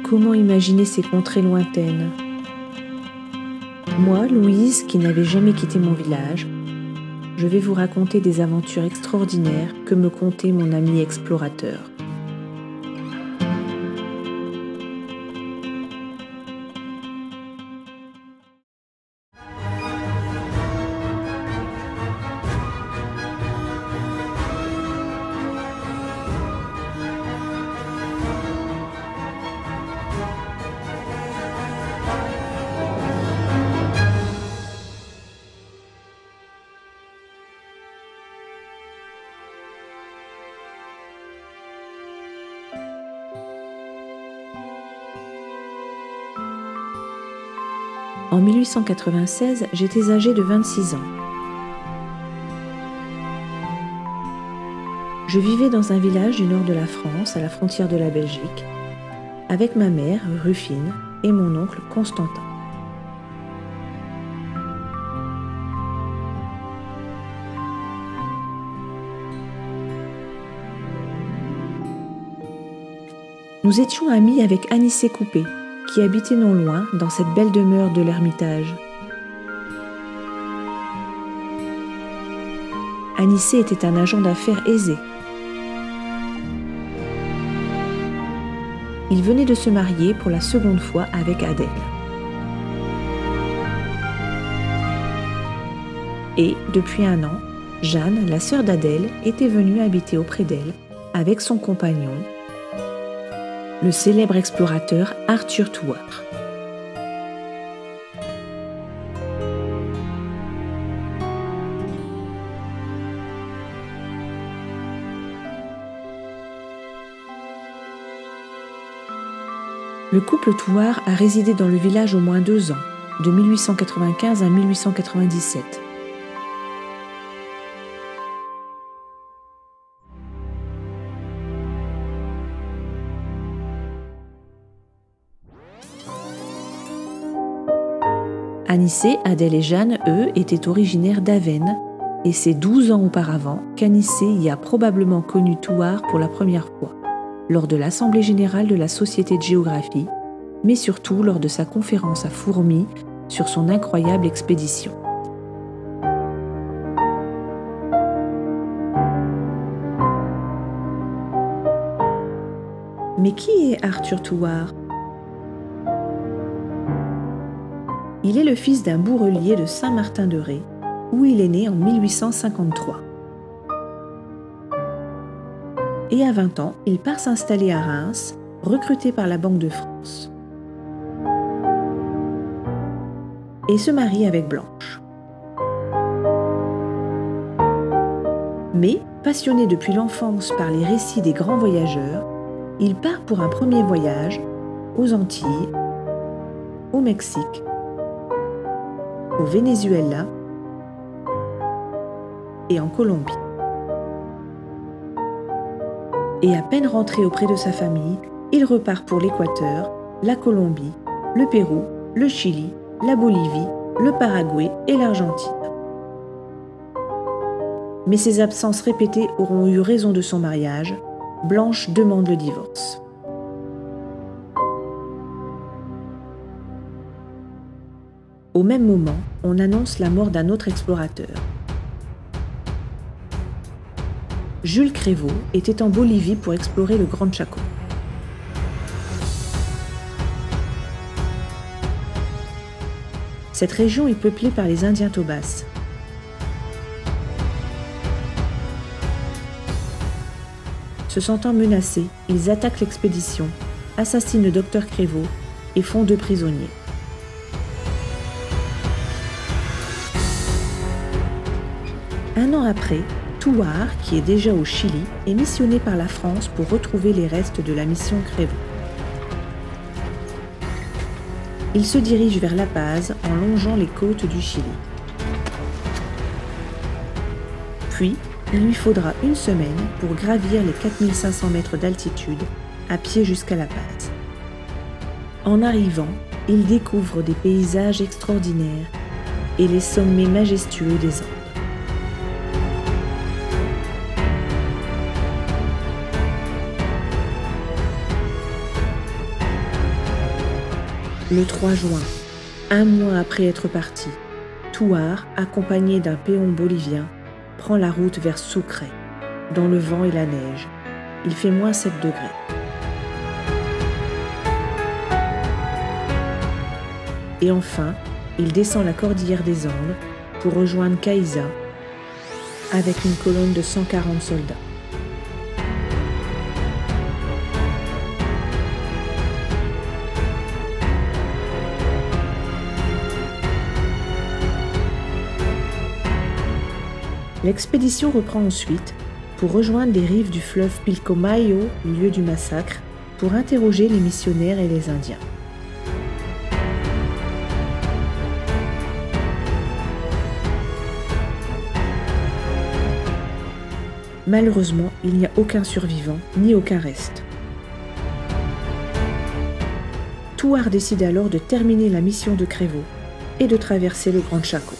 comment imaginer ces contrées lointaines? Moi, Louise, qui n'avais jamais quitté mon village, je vais vous raconter des aventures extraordinaires que me contait mon ami explorateur. En 1896, j'étais âgée de 26 ans. Je vivais dans un village du nord de la France, à la frontière de la Belgique, avec ma mère, Rufine, et mon oncle, Constantin. Nous étions amis avec Anicet Coupé, qui habitait non loin dans cette belle demeure de l'Ermitage. Anicet était un agent d'affaires aisé. Il venait de se marier pour la seconde fois avec Adèle. Et, depuis un an, Jeanne, la sœur d'Adèle, était venue habiter auprès d'elle avec son compagnon, le célèbre explorateur Arthur Thouars. Le couple Thouars a résidé dans le village au moins 2 ans, de 1895 à 1897. Anicet, Adèle et Jeanne, eux, étaient originaires d'Avesnes, et c'est 12 ans auparavant qu'Anicet y a probablement connu Thouars pour la première fois, lors de l'Assemblée générale de la Société de géographie, mais surtout lors de sa conférence à Fourmies sur son incroyable expédition. Mais qui est Arthur Thouars ? Il est le fils d'un bourrelier de Saint-Martin-de-Ré, où il est né en 1853. Et à 20 ans, il part s'installer à Reims, recruté par la Banque de France. Et se marie avec Blanche. Mais, passionné depuis l'enfance par les récits des grands voyageurs, il part pour un premier voyage aux Antilles, au Mexique, au Venezuela et en Colombie. Et à peine rentré auprès de sa famille, il repart pour l'Équateur, la Colombie, le Pérou, le Chili, la Bolivie, le Paraguay et l'Argentine. Mais ces absences répétées auront eu raison de son mariage. Blanche demande le divorce. Au même moment, on annonce la mort d'un autre explorateur. Jules Crévaux était en Bolivie pour explorer le Grand Chaco. Cette région est peuplée par les Indiens Tobas. Se sentant menacés, ils attaquent l'expédition, assassinent le docteur Crévaux et font 2 prisonniers. Un an après, Thouars, qui est déjà au Chili, est missionné par la France pour retrouver les restes de la mission Crévaux. Il se dirige vers La Paz en longeant les côtes du Chili. Puis, il lui faudra 1 semaine pour gravir les 4500 mètres d'altitude à pied jusqu'à La Paz. En arrivant, il découvre des paysages extraordinaires et les sommets majestueux des Andes. Le 3 juin, un mois après être parti, Thouars, accompagné d'un péon bolivien, prend la route vers Sucre, dans le vent et la neige. Il fait moins 7 degrés. Et enfin, il descend la cordillère des Andes pour rejoindre Caiza avec une colonne de 140 soldats. L'expédition reprend ensuite pour rejoindre les rives du fleuve Pilcomayo, lieu du massacre, pour interroger les missionnaires et les Indiens. Malheureusement, il n'y a aucun survivant, ni aucun reste. Thouars décide alors de terminer la mission de Crévaux et de traverser le Grand Chaco.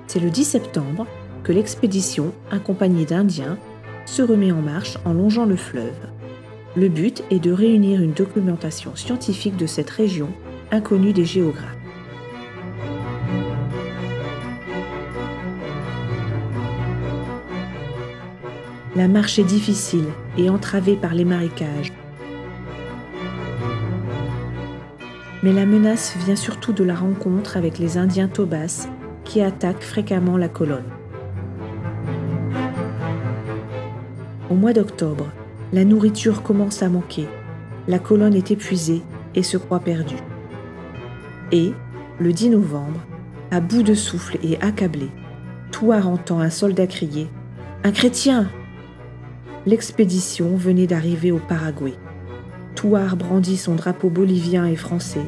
C'est le 10 septembre que l'expédition, accompagnée d'Indiens, se remet en marche en longeant le fleuve. Le but est de réunir une documentation scientifique de cette région inconnue des géographes. La marche est difficile et entravée par les marécages. Mais la menace vient surtout de la rencontre avec les Indiens Tobas qui attaquent fréquemment la colonne. Au mois d'octobre, la nourriture commence à manquer, la colonne est épuisée et se croit perdue. Et, le 10 novembre, à bout de souffle et accablé, Thouars entend un soldat crier « Un chrétien !» L'expédition venait d'arriver au Paraguay. Thouars brandit son drapeau bolivien et français.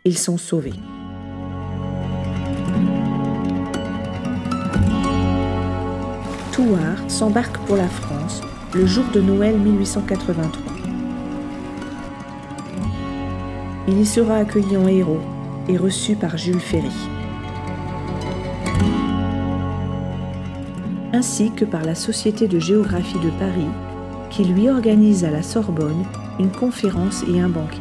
Ils sont sauvés. Thouars s'embarque pour la France le jour de Noël 1883. Il y sera accueilli en héros et reçu par Jules Ferry, ainsi que par la Société de géographie de Paris, qui lui organise à la Sorbonne une conférence et un banquet.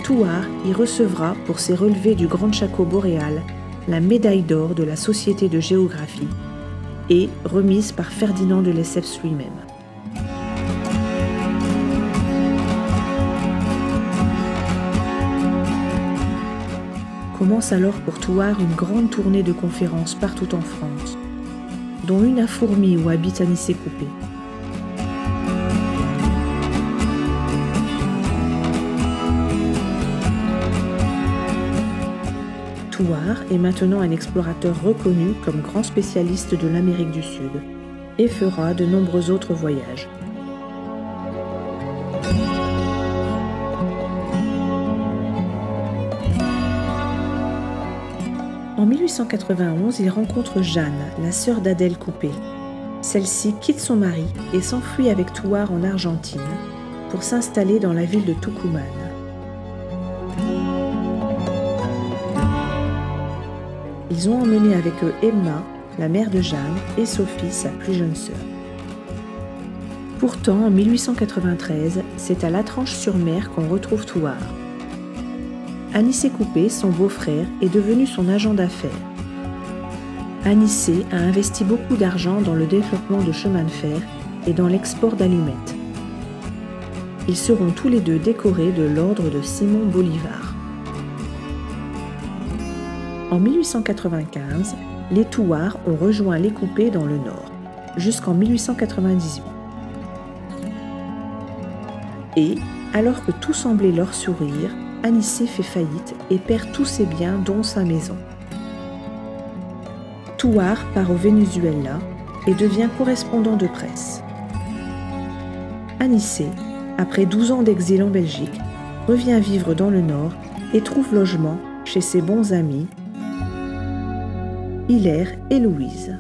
Thouars y recevra pour ses relevés du Grand Chaco boréal la médaille d'or de la Société de géographie et remise par Ferdinand de Lesseps lui-même. Commence alors pour Thouars une grande tournée de conférences partout en France, dont une à Fourmies où habite Anicet Coupet. Thouars est maintenant un explorateur reconnu comme grand spécialiste de l'Amérique du Sud et fera de nombreux autres voyages. En 1891, il rencontre Jeanne, la sœur d'Adèle Coupet. Celle-ci quitte son mari et s'enfuit avec Thouars en Argentine pour s'installer dans la ville de Tucumán. Ils ont emmené avec eux Emma, la mère de Jeanne, et Sophie, sa plus jeune sœur. Pourtant, en 1893, c'est à Latranche-sur-Mer qu'on retrouve Thouars. Anicet Coupet, son beau-frère, est devenu son agent d'affaires. Anicet a investi beaucoup d'argent dans le développement de chemins de fer et dans l'export d'allumettes. Ils seront tous les deux décorés de l'ordre de Simon Bolivar. En 1895, les Thouars ont rejoint les Coupet dans le nord, jusqu'en 1898. Et, alors que tout semblait leur sourire, Anicet fait faillite et perd tous ses biens, dont sa maison. Thouars part au Venezuela et devient correspondant de presse. Anicet, après 12 ans d'exil en Belgique, revient vivre dans le Nord et trouve logement chez ses bons amis Hilaire et Louise.